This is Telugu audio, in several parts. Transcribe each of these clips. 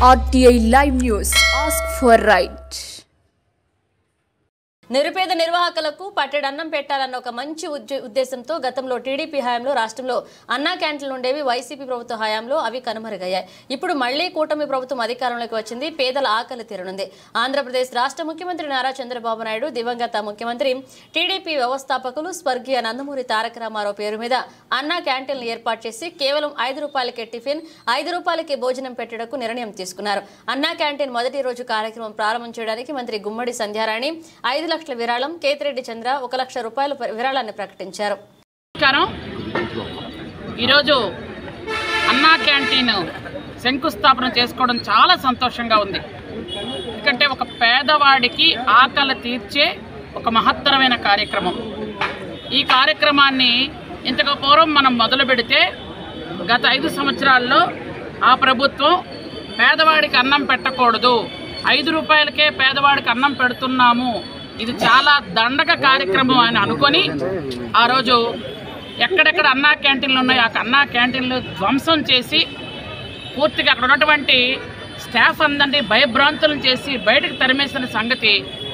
RTI Live News. Ask for right. నిరుపేద నిర్వాహకులకు పట్టెడన్నం పెట్టాలన్న ఒక మంచి ఉద్దేశంతో గతంలో టీడీపీ హయాంలో రాష్ట్రంలో అన్నా క్యాంటీన్లు ఉండేవి. వైసీపీ ప్రభుత్వ హయాంలో అవి కనుమరుగయ్యాయి. ఇప్పుడు మళ్లీ కూటమి ప్రభుత్వం అధికారంలోకి వచ్చింది. పేదల ఆకలి తీరనుంది. ఆంధ్రప్రదేశ్ రాష్ట్ర ముఖ్యమంత్రి నారా చంద్రబాబు నాయుడు, దివంగత ముఖ్యమంత్రి, టీడీపీ వ్యవస్థాపకులు స్వర్గీయ నందమూరి తారక రామారావు పేరు మీద అన్నా క్యాంటీన్లు ఏర్పాటు చేసి కేవలం 5 రూపాయలకే టిఫిన్, 5 రూపాయలకే భోజనం పెట్టడకు నిర్ణయం తీసుకున్నారు. అన్నా క్యాంటీన్ మొదటి రోజు కార్యక్రమం ప్రారంభం చేయడానికి మంత్రి గుమ్మడి సంధ్యారాణి 5 లక్షల విరాళం, కేతిరెడ్డి చంద్ర 1 లక్ష రూపాయల విరాళాన్ని ప్రకటించారు. ఈరోజు అన్నా క్యాంటీన్ శంకుస్థాపన చేసుకోవడం చాలా సంతోషంగా ఉంది. ఎందుకంటే ఒక పేదవాడికి ఆకలి తీర్చే ఒక మహత్తరమైన కార్యక్రమం. ఈ కార్యక్రమాన్ని ఇంతకు పూర్వం మనం మొదలు పెడితే గత 5 సంవత్సరాల్లో ఆ ప్రభుత్వం పేదవాడికి అన్నం పెట్టకూడదు, 5 రూపాయలకే పేదవాడికి అన్నం పెడుతున్నాము, ఇది చాలా దండగ కార్యక్రమం అని అనుకొని ఆ రోజు ఎక్కడెక్కడ అన్నా క్యాంటీన్లు ఉన్నాయో ఆ అన్నా క్యాంటీన్లు ధ్వంసం చేసి పూర్తిగా అక్కడ ఉన్నటువంటి స్టాఫ్ అందరినీ భయభ్రాంతులను చేసి బయటకు తరిమేసిన సంగతి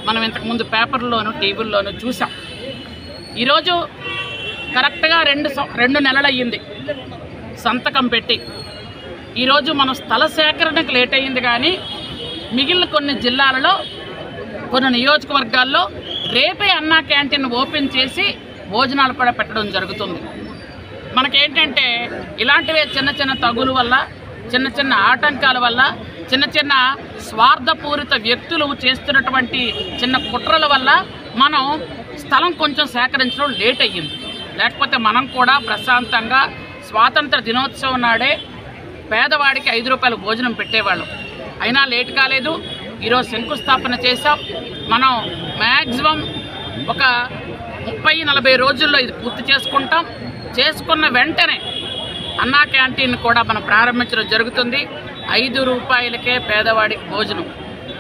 మనం ఇంతకుముందు పేపర్లోను టీవీల్లోనూ చూసాం. ఈరోజు కరెక్ట్గా 2 నెలలు అయ్యింది సంతకం పెట్టి. ఈరోజు మనం స్థల సేకరణకు లేట్ అయ్యింది, కానీ మిగిలిన కొన్ని జిల్లాలలో కొన్ని నియోజకవర్గాల్లో రేపే అన్నా క్యాంటీన్ ఓపెన్ చేసి భోజనాలు కూడా పెట్టడం జరుగుతుంది. మనకేంటంటే ఇలాంటివే చిన్న చిన్న తగుల వల్ల, చిన్న చిన్న ఆటంకాల వల్ల, చిన్న చిన్న స్వార్థపూరిత వ్యక్తులు చేస్తున్నటువంటి చిన్న కుట్రల వల్ల మనం స్థలం కొంచెం సేకరించడం లేట్ అయ్యింది. లేకపోతే మనం కూడా ప్రశాంతంగా స్వాతంత్ర దినోత్సవం నాడే పేదవాడికి 5 రూపాయల భోజనం పెట్టేవాళ్ళం. అయినా లేట్ కాలేదు. ఈరోజు శంకుస్థాపన చేసాం. మనం మ్యాక్సిమం ఒక 30-40 రోజుల్లో ఇది పూర్తి చేసుకుంటాం. చేసుకున్న వెంటనే అన్నా క్యాంటీన్ కూడా మనం ప్రారంభించడం జరుగుతుంది. 5 రూపాయలకే పేదవాడికి భోజనం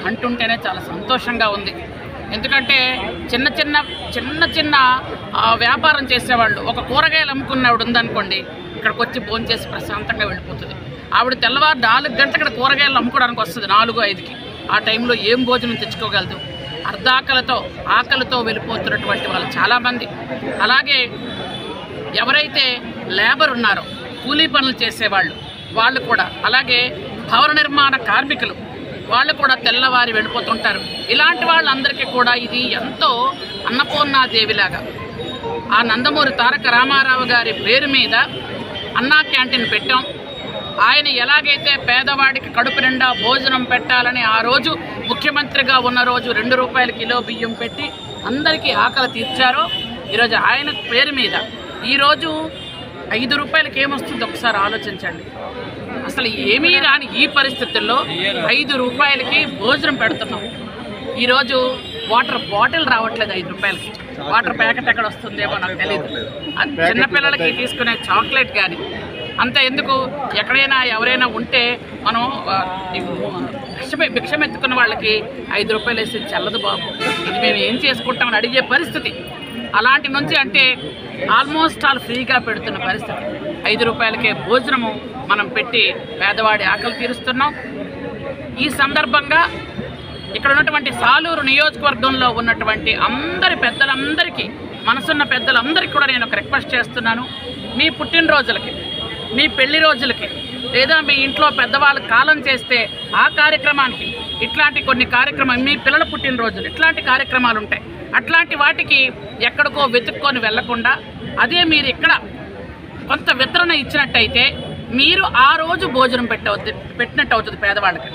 అంటుంటేనే చాలా సంతోషంగా ఉంది. ఎందుకంటే చిన్న చిన్న వ్యాపారం చేసేవాళ్ళు, ఒక కూరగాయలు అమ్ముకున్న ఆవిడ ఉందనుకోండి, ఇక్కడికి వచ్చి భోజనం చేసి ప్రశాంతంగా వెళ్ళిపోతుంది. ఆవిడ తెల్లవారు 4 గంటల ఇక్కడ కూరగాయలు అమ్ముకోవడానికి వస్తుంది, 4-5కి. ఆ టైంలో ఏం భోజనం తెచ్చుకోగలదు? ఆకలితో వెళ్ళిపోతున్నటువంటి వాళ్ళు చాలామంది. అలాగే ఎవరైతే లేబర్ ఉన్నారో, కూలీ పనులు చేసేవాళ్ళు, వాళ్ళు కూడా, అలాగే భవన నిర్మాణ కార్మికులు, వాళ్ళు కూడా తెల్లవారి వెళ్ళిపోతుంటారు. ఇలాంటి వాళ్ళందరికీ కూడా ఇది ఎంతో అన్నపూర్ణాదేవిలాగా ఆ నందమూరి తారక రామారావు గారి పేరు మీద అన్నా క్యాంటీన్ పెట్టాం. ఆయన ఎలాగైతే పేదవాడికి కడుపు నిండా భోజనం పెట్టాలని ఆ రోజు ముఖ్యమంత్రిగా ఉన్న రోజు 2 రూపాయల కిలో బియ్యం పెట్టి అందరికీ ఆకలి తీర్చారో, ఈరోజు ఆయన పేరు మీద ఈరోజు 5 రూపాయలకి ఏమొస్తుంది ఒకసారి ఆలోచించండి. అసలు ఏమీ రాని ఈ పరిస్థితుల్లో 5 రూపాయలకి భోజనం పెడుతున్నాం. ఈరోజు వాటర్ బాటిల్ రావట్లేదు 5 రూపాయలకి. వాటర్ ప్యాకెట్ ఎక్కడ వస్తుందేమో నాకు తెలియదు. చిన్నపిల్లలకి తీసుకునే చాక్లెట్ కానీ అంత ఎందుకు, ఎక్కడైనా ఎవరైనా ఉంటే మనం భిక్షం ఎత్తుకున్న వాళ్ళకి 5 రూపాయలు వేసి చల్లదు బాబు, ఇది మేము ఏం చేసుకుంటామని అడిగే పరిస్థితి. అలాంటి నుంచి అంటే ఆల్మోస్ట్ ఆల్ ఫ్రీగా పెడుతున్న పరిస్థితి. 5 రూపాయలకే భోజనము మనం పెట్టి పేదవాడి ఆకలి తీరుస్తున్నాం. ఈ సందర్భంగా ఇక్కడ ఉన్నటువంటి సాలూరు నియోజకవర్గంలో ఉన్నటువంటి అందరి పెద్దలందరికీ, మనసున్న పెద్దలందరికీ కూడా నేను ఒక రిక్వెస్ట్ చేస్తున్నాను. మీ పుట్టినరోజులకి, మీ పెళ్లి రోజులకి, లేదా మీ ఇంట్లో పెద్దవాళ్ళు కాలం చేస్తే ఆ కార్యక్రమానికి, ఇట్లాంటి కొన్ని కార్యక్రమాలు, మీ పిల్లల పుట్టినరోజులు, ఇట్లాంటి కార్యక్రమాలు ఉంటాయి. అట్లాంటి వాటికి ఎక్కడికో వెతుక్కొని వెళ్లకుండా అదే మీరు ఇక్కడ కొంత వితరణ ఇచ్చినట్టయితే మీరు ఆ రోజు భోజనం పెట్టినట్టు అవుతుంది పేదవాళ్ళకి.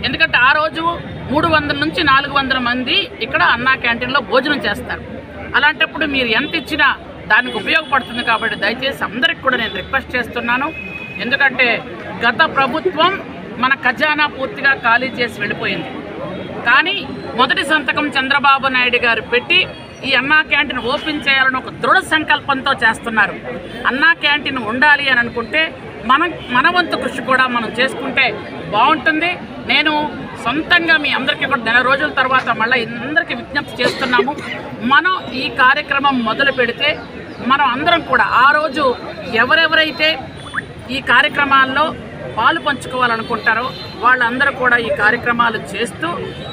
ఎందుకంటే ఆ రోజు 300 నుంచి 400 మంది ఇక్కడ అన్నా క్యాంటీన్లో భోజనం చేస్తారు. అలాంటప్పుడు మీరు ఎంత ఇచ్చినా దానికి ఉపయోగపడుతుంది. కాబట్టి దయచేసి అందరికి కూడా నేను రిక్వెస్ట్ చేస్తున్నాను. ఎందుకంటే గత ప్రభుత్వం మన ఖజానా పూర్తిగా ఖాళీ చేసి వెళ్ళిపోయింది. కానీ మొదటి సంతకం చంద్రబాబు నాయుడు గారు పెట్టి ఈ అన్నా క్యాంటీన్ ఓపెన్ చేయాలని ఒక దృఢ సంకల్పంతో చేస్తున్నారు. అన్నా క్యాంటీన్ ఉండాలి అని అనుకుంటే మన వంతు కృషి కూడా మనం చేసుకుంటే బాగుంటుంది. నేను సొంతంగా మీ అందరికీ కూడా 4 రోజుల తర్వాత మళ్ళీ అందరికీ విజ్ఞప్తి చేస్తున్నాము. మనం ఈ కార్యక్రమం మొదలు పెడితే మనం అందరం కూడా ఆ రోజు ఎవరెవరైతే ఈ కార్యక్రమాల్లో పాలు పంచుకోవాలనుకుంటారో వాళ్ళందరూ కూడా ఈ కార్యక్రమాలు చేస్తూ,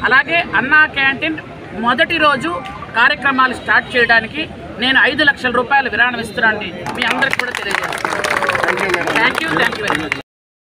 అలాగే అన్నా క్యాంటీన్ మొదటి రోజు కార్యక్రమాలు స్టార్ట్ చేయడానికి నేను 5 లక్షల రూపాయలు విరాళం ఇస్తున్నాను. మీ అందరికి కూడా తెలియజేస్తాను. Thank you very much.